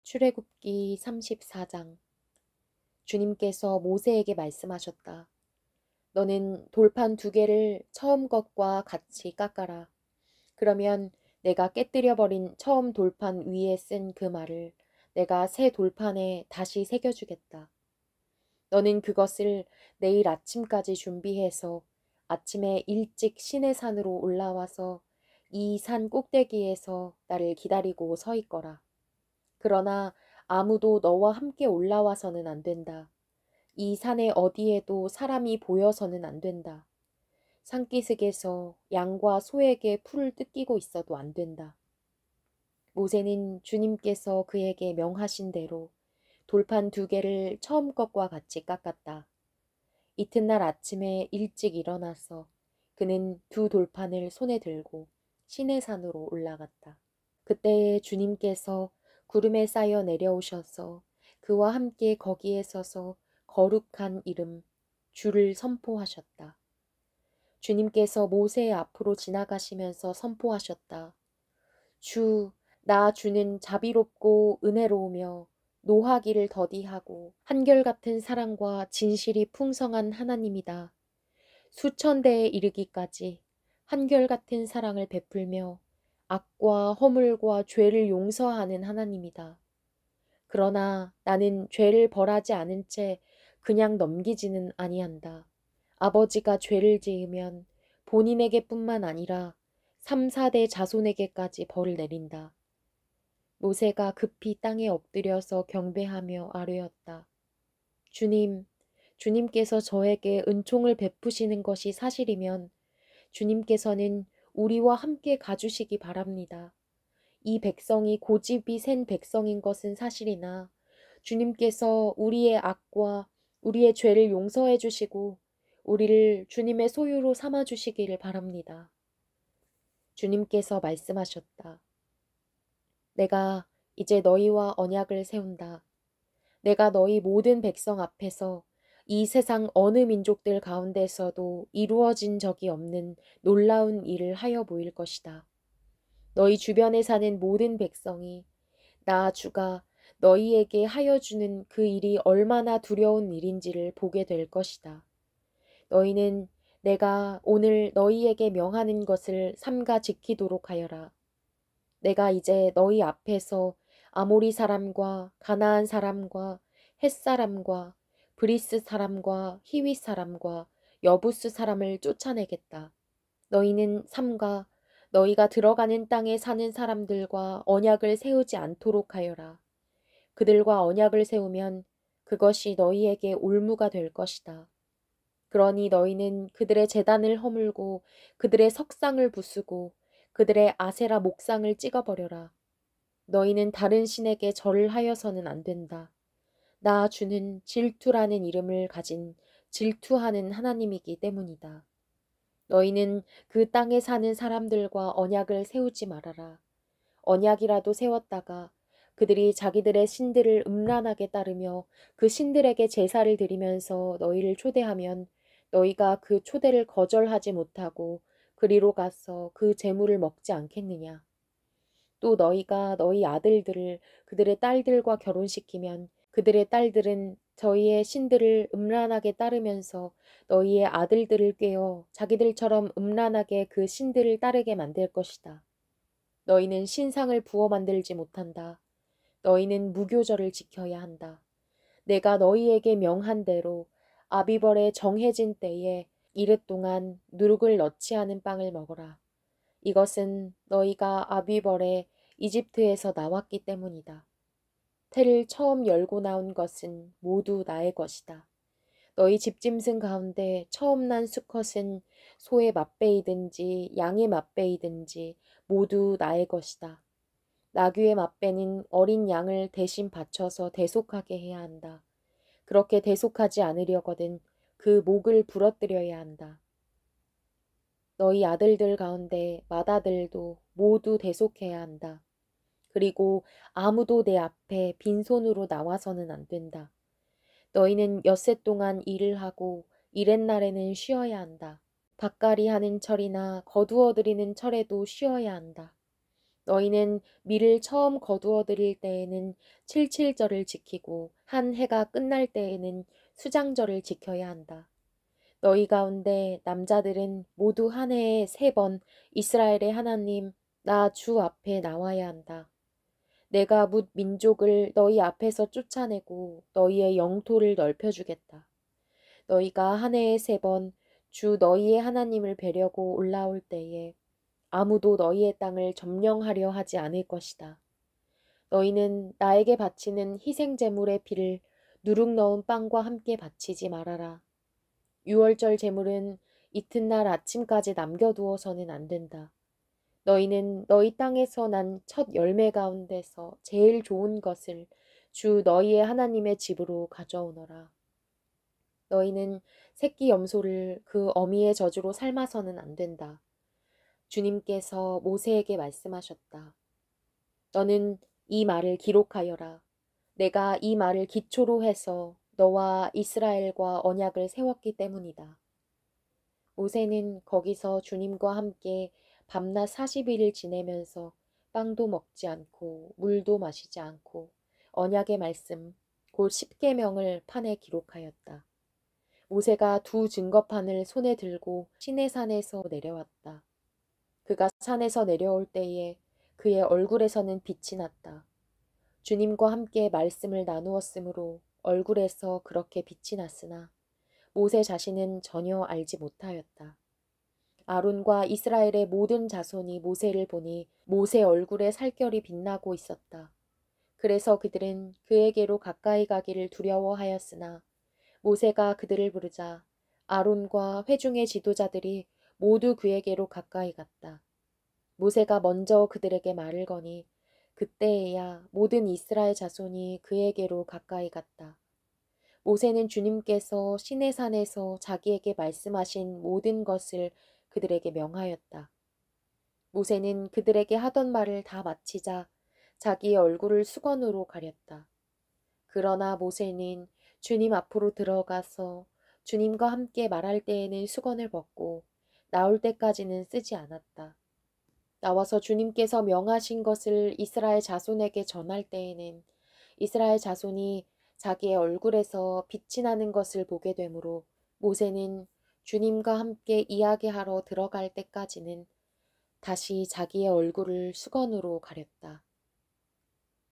출애굽기 34장. 주님께서 모세에게 말씀하셨다. 너는 돌판 2개를 처음 것과 같이 깎아라. 그러면 내가 깨뜨려버린 처음 돌판 위에 쓴 그 말을 내가 새 돌판에 다시 새겨주겠다. 너는 그것을 내일 아침까지 준비해서 아침에 일찍 시내산으로 올라와서 이 산 꼭대기에서 나를 기다리고 서 있거라. 그러나 아무도 너와 함께 올라와서는 안 된다. 이 산에 어디에도 사람이 보여서는 안 된다. 산기슭에서 양과 소에게 풀을 뜯기고 있어도 안 된다. 모세는 주님께서 그에게 명하신 대로 돌판 2개를 처음 것과 같이 깎았다. 이튿날 아침에 일찍 일어나서 그는 2돌판을 손에 들고 시내산으로 올라갔다. 그때에 주님께서 구름에 쌓여 내려오셔서 그와 함께 거기에 서서 거룩한 이름 주를 선포하셨다. 주님께서 모세의 앞으로 지나가시면서 선포하셨다. 주, 나 주는 자비롭고 은혜로우며 노하기를 더디하고 한결같은 사랑과 진실이 풍성한 하나님이다. 수천 대에 이르기까지 한결같은 사랑을 베풀며 악과 허물과 죄를 용서하는 하나님이다. 그러나 나는 죄를 벌하지 않은 채 그냥 넘기지는 아니한다. 아버지가 죄를 지으면 본인에게뿐만 아니라 3, 4대 자손에게까지 벌을 내린다. 모세가 급히 땅에 엎드려서 경배하며 아뢰었다. 주님, 주님께서 저에게 은총을 베푸시는 것이 사실이면 주님께서는 우리와 함께 가주시기 바랍니다. 이 백성이 고집이 센 백성인 것은 사실이나 주님께서 우리의 악과 우리의 죄를 용서해 주시고 우리를 주님의 소유로 삼아 주시기를 바랍니다. 주님께서 말씀하셨다. 내가 이제 너희와 언약을 세운다. 내가 너희 모든 백성 앞에서 이 세상 어느 민족들 가운데서도 이루어진 적이 없는 놀라운 일을 하여 보일 것이다. 너희 주변에 사는 모든 백성이 나 주가 너희에게 하여 주는 그 일이 얼마나 두려운 일인지를 보게 될 것이다. 너희는 내가 오늘 너희에게 명하는 것을 삼가 지키도록 하여라. 내가 이제 너희 앞에서 아모리 사람과 가나안 사람과 헷 사람과 브리스 사람과 히윗 사람과 여부스 사람을 쫓아내겠다. 너희는 삼가 너희가 들어가는 땅에 사는 사람들과 언약을 세우지 않도록 하여라. 그들과 언약을 세우면 그것이 너희에게 올무가 될 것이다. 그러니 너희는 그들의 제단을 허물고 그들의 석상을 부수고 그들의 아세라 목상을 찍어버려라. 너희는 다른 신에게 절을 하여서는 안 된다. 나 주는 질투라는 이름을 가진 질투하는 하나님이기 때문이다. 너희는 그 땅에 사는 사람들과 언약을 세우지 말아라. 언약이라도 세웠다가 그들이 자기들의 신들을 음란하게 따르며 그 신들에게 제사를 드리면서 너희를 초대하면 너희가 그 초대를 거절하지 못하고 그리로 가서 그 제물을 먹지 않겠느냐. 또 너희가 너희 아들들을 그들의 딸들과 결혼시키면 그들의 딸들은 저희의 신들을 음란하게 따르면서 너희의 아들들을 꾀어 자기들처럼 음란하게 그 신들을 따르게 만들 것이다. 너희는 신상을 부어 만들지 못한다. 너희는 무교절을 지켜야 한다. 내가 너희에게 명한 대로 아비벌의 정해진 때에 이릇 동안 누룩을 넣지 않은 빵을 먹어라. 이것은 너희가 아비벌에 이집트에서 나왔기 때문이다. 태를 처음 열고 나온 것은 모두 나의 것이다. 너희 집짐승 가운데 처음 난 수컷은 소의 맏배이든지 양의 맏배이든지 모두 나의 것이다. 나귀의 맏배는 어린 양을 대신 바쳐서 대속하게 해야 한다. 그렇게 대속하지 않으려거든 그 목을 부러뜨려야 한다. 너희 아들들 가운데 맏아들도 모두 대속해야 한다. 그리고 아무도 내 앞에 빈손으로 나와서는 안 된다. 너희는 엿새 동안 일을 하고 이렛날에는 쉬어야 한다. 밭갈이 하는 철이나 거두어 들이는 철에도 쉬어야 한다. 너희는 밀을 처음 거두어 들일 때에는 칠칠절을 지키고 한 해가 끝날 때에는 수장절을 지켜야 한다. 너희 가운데 남자들은 모두 한 해에 3번 이스라엘의 하나님 나 주 앞에 나와야 한다. 내가 뭇 민족을 너희 앞에서 쫓아내고 너희의 영토를 넓혀주겠다. 너희가 한 해에 3번 주 너희의 하나님을 뵈려고 올라올 때에 아무도 너희의 땅을 점령하려 하지 않을 것이다. 너희는 나에게 바치는 희생제물의 피를 누룩 넣은 빵과 함께 바치지 말아라. 유월절 제물은 이튿날 아침까지 남겨두어서는 안 된다. 너희는 너희 땅에서 난 첫 열매 가운데서 제일 좋은 것을 주 너희의 하나님의 집으로 가져오너라. 너희는 새끼 염소를 그 어미의 젖으로 삶아서는 안 된다. 주님께서 모세에게 말씀하셨다. 너는 이 말을 기록하여라. 내가 이 말을 기초로 해서 너와 이스라엘과 언약을 세웠기 때문이다. 모세는 거기서 주님과 함께 밤낮 40일을 지내면서 빵도 먹지 않고 물도 마시지 않고 언약의 말씀 곧 십계명을 판에 기록하였다. 모세가 2 증거판을 손에 들고 시내산에서 내려왔다. 그가 산에서 내려올 때에 그의 얼굴에서는 빛이 났다. 주님과 함께 말씀을 나누었으므로 얼굴에서 그렇게 빛이 났으나 모세 자신은 전혀 알지 못하였다. 아론과 이스라엘의 모든 자손이 모세를 보니 모세 얼굴에 살결이 빛나고 있었다. 그래서 그들은 그에게로 가까이 가기를 두려워하였으나 모세가 그들을 부르자 아론과 회중의 지도자들이 모두 그에게로 가까이 갔다. 모세가 먼저 그들에게 말을 거니 그때에야 모든 이스라엘 자손이 그에게로 가까이 갔다. 모세는 주님께서 시내산에서 자기에게 말씀하신 모든 것을 그들에게 명하였다. 모세는 그들에게 하던 말을 다 마치자 자기의 얼굴을 수건으로 가렸다. 그러나 모세는 주님 앞으로 들어가서 주님과 함께 말할 때에는 수건을 벗고 나올 때까지는 쓰지 않았다. 나와서 주님께서 명하신 것을 이스라엘 자손에게 전할 때에는 이스라엘 자손이 자기의 얼굴에서 빛이 나는 것을 보게 되므로 모세는 주님과 함께 이야기하러 들어갈 때까지는 다시 자기의 얼굴을 수건으로 가렸다.